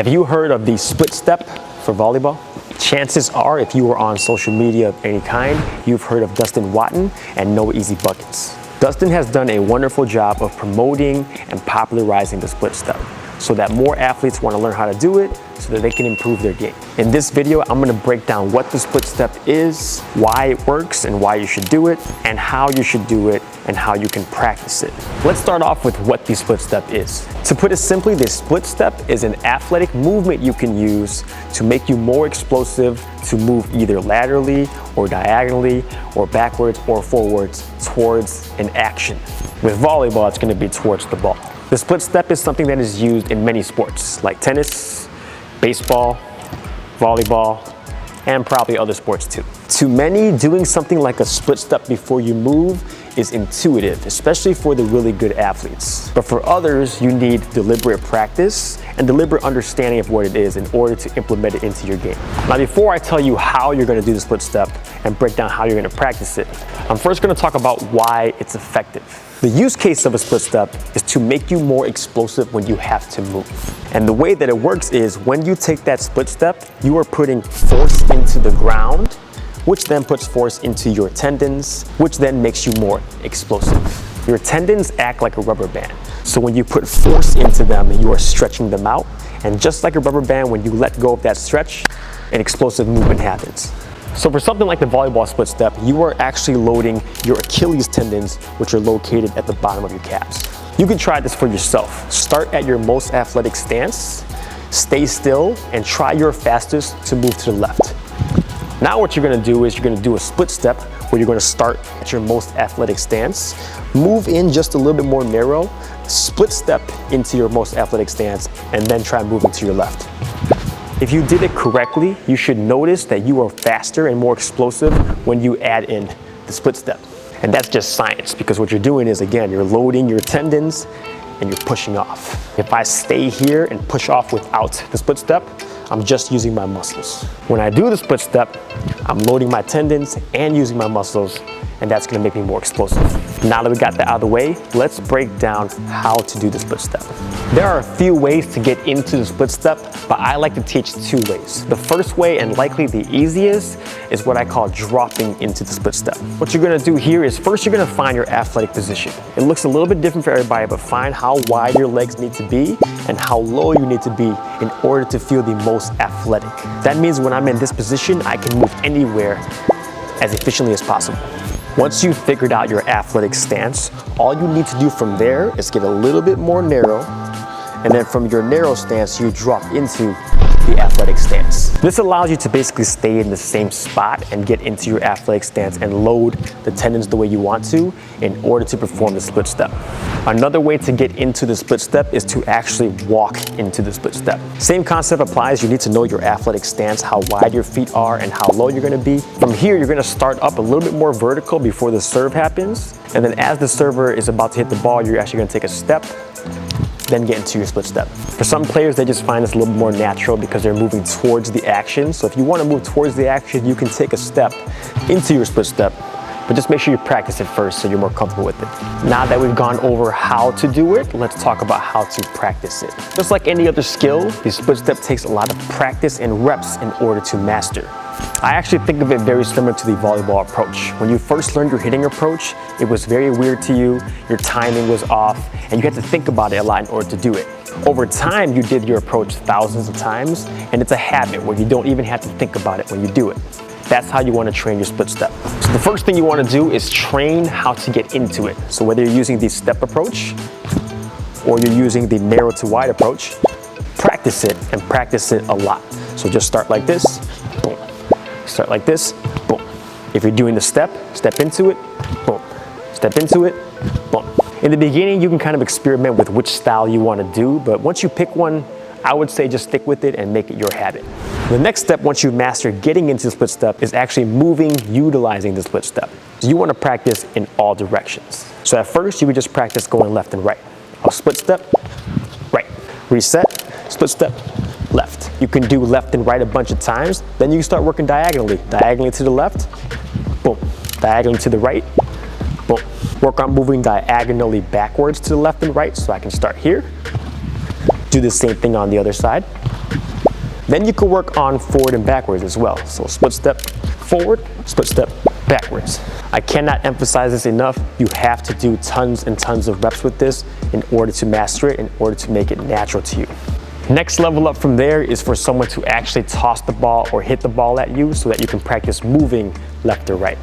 Have you heard of the split step for volleyball? Chances are, if you were on social media of any kind, you've heard of Dustin Watton and No Easy Buckets. Dustin has done a wonderful job of promoting and popularizing the split step so that more athletes want to learn how to do it so that they can improve their game. In this video, I'm going to break down what the split step is, why it works and why you should do it, and how you should do it and how you can practice it. Let's start off with what the split step is. To put it simply, the split step is an athletic movement you can use to make you more explosive to move either laterally or diagonally or backwards or forwards towards an action. With volleyball, it's going to be towards the ball. The split step is something that is used in many sports like tennis, baseball, volleyball, and probably other sports too. To many, doing something like a split step before you move is intuitive, especially for the really good athletes. But for others, you need deliberate practice and deliberate understanding of what it is in order to implement it into your game. Now, before I tell you how you're going to do the split step and break down how you're going to practice it, I'm first going to talk about why it's effective. The use case of a split step is to make you more explosive when you have to move. And the way that it works is when you take that split step, you are putting force into the ground, which then puts force into your tendons, which then makes you more explosive. Your tendons act like a rubber band. So when you put force into them, you are stretching them out. And just like a rubber band, when you let go of that stretch, an explosive movement happens. So for something like the volleyball split step, you are actually loading your Achilles tendons, which are located at the bottom of your calves. You can try this for yourself. Start at your most athletic stance, stay still, and try your fastest to move to the left. Now what you're gonna do is you're gonna do a split step where you're gonna start at your most athletic stance, move in just a little bit more narrow, split step into your most athletic stance, and then try moving to your left. If you did it correctly, you should notice that you are faster and more explosive when you add in the split step. And that's just science, because what you're doing is, again, you're loading your tendons and you're pushing off. If I stay here and push off without the split step, I'm just using my muscles. When I do the split step, I'm loading my tendons and using my muscles, and that's gonna make me more explosive. Now that we got that out of the way, let's break down how to do the split step. There are a few ways to get into the split step, but I like to teach two ways. The first way, and likely the easiest, is what I call dropping into the split step. What you're gonna do here is first you're gonna find your athletic position. It looks a little bit different for everybody, but find how wide your legs need to be and how low you need to be in order to feel the most athletic. That means when I'm in this position, I can move anywhere as efficiently as possible. Once you've figured out your athletic stance, all you need to do from there is get a little bit more narrow, and then from your narrow stance, you drop into the athletic stance. This allows you to basically stay in the same spot and get into your athletic stance and load the tendons the way you want to in order to perform the split step. Another way to get into the split step is to actually walk into the split step. Same concept applies. You need to know your athletic stance, how wide your feet are and how low you're gonna be. From here, you're gonna start up a little bit more vertical before the serve happens. And then as the server is about to hit the ball, you're actually gonna take a step, then get into your split step. For some players, they just find this a little more natural because they're moving towards the action. So if you want to move towards the action, you can take a step into your split step, but just make sure you practice it first so you're more comfortable with it. Now that we've gone over how to do it, let's talk about how to practice it. Just like any other skill, the split step takes a lot of practice and reps in order to master. I actually think of it very similar to the volleyball approach. When you first learned your hitting approach, it was very weird to you, your timing was off, and you had to think about it a lot in order to do it. Over time, you did your approach thousands of times, and it's a habit where you don't even have to think about it when you do it. That's how you want to train your split step. So the first thing you want to do is train how to get into it. So whether you're using the step approach or you're using the narrow to wide approach, practice it and practice it a lot. So just start like this, boom. Start like this, boom. If you're doing the step into it, boom. Step into it, boom. In the beginning, you can kind of experiment with which style you want to do, but once you pick one, I would say just stick with it and make it your habit. The next step, once you master getting into the split step, is actually moving, utilizing the split step. So you want to practice in all directions. So at first, you would just practice going left and right. A split step, right. Reset, split step, left. You can do left and right a bunch of times. Then you can start working diagonally. Diagonally to the left, boom. Diagonally to the right, boom. Work on moving diagonally backwards to the left and right. So I can start here. Do the same thing on the other side. Then you can work on forward and backwards as well. So split step forward, split step backwards. I cannot emphasize this enough. You have to do tons and tons of reps with this in order to master it, in order to make it natural to you. Next level up from there is for someone to actually toss the ball or hit the ball at you so that you can practice moving left or right.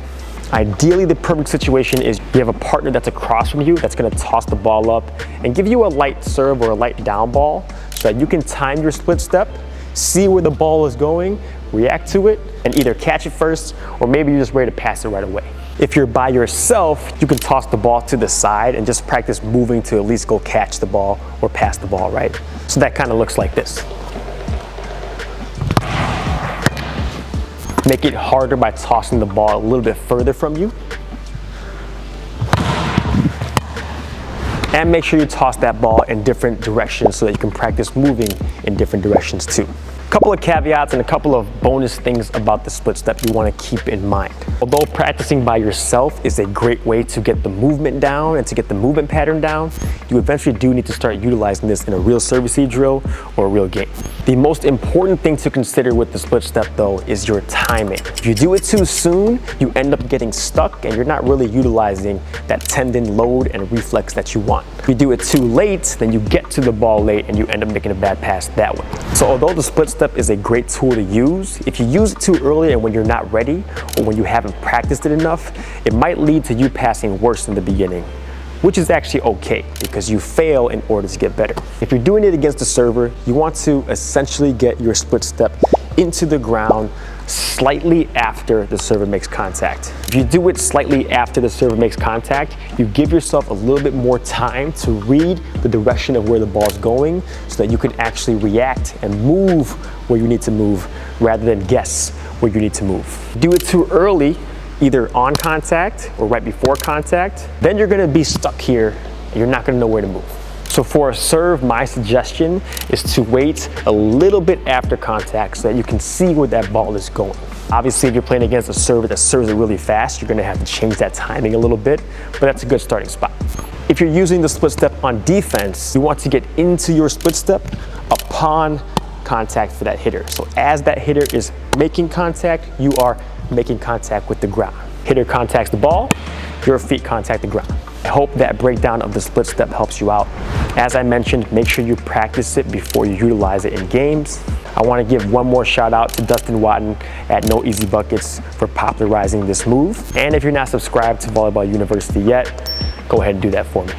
Ideally, the perfect situation is you have a partner that's across from you that's gonna toss the ball up and give you a light serve or a light down ball so that you can time your split step, see where the ball is going, react to it, and either catch it first or maybe you're just ready to pass it right away. If you're by yourself, you can toss the ball to the side and just practice moving to at least go catch the ball or pass the ball, right? So that kind of looks like this. Make it harder by tossing the ball a little bit further from you. And make sure you toss that ball in different directions so that you can practice moving in different directions too. A couple of caveats and a couple of bonus things about the split step you want to keep in mind. Although practicing by yourself is a great way to get the movement down and to get the movement pattern down, you eventually do need to start utilizing this in a real service drill or a real game. The most important thing to consider with the split step though is your timing. If you do it too soon, you end up getting stuck and you're not really utilizing that tendon load and reflex that you want. If you do it too late, then you get to the ball late and you end up making a bad pass that way. So although the split step is a great tool to use, if you use it too early and when you're not ready or when you haven't practiced it enough, it might lead to you passing worse in the beginning, which is actually okay because you fail in order to get better. If you're doing it against a server, you want to essentially get your split step into the ground slightly after the server makes contact. If you do it slightly after the server makes contact, you give yourself a little bit more time to read the direction of where the ball is going so that you can actually react and move where you need to move rather than guess where you need to move. Do it too early, either on contact or right before contact, then you're gonna be stuck here and you're not gonna know where to move. So for a serve, my suggestion is to wait a little bit after contact so that you can see where that ball is going. Obviously, if you're playing against a server that serves it really fast, you're gonna have to change that timing a little bit, but that's a good starting spot. If you're using the split step on defense, you want to get into your split step upon contact for that hitter. So as that hitter is making contact, you are making contact with the ground. Hitter contacts the ball, your feet contact the ground. I hope that breakdown of the split step helps you out. As I mentioned, make sure you practice it before you utilize it in games. I want to give one more shout out to Dustin Watton at No Easy Buckets for popularizing this move. And if you're not subscribed to Volleyball University yet, go ahead and do that for me.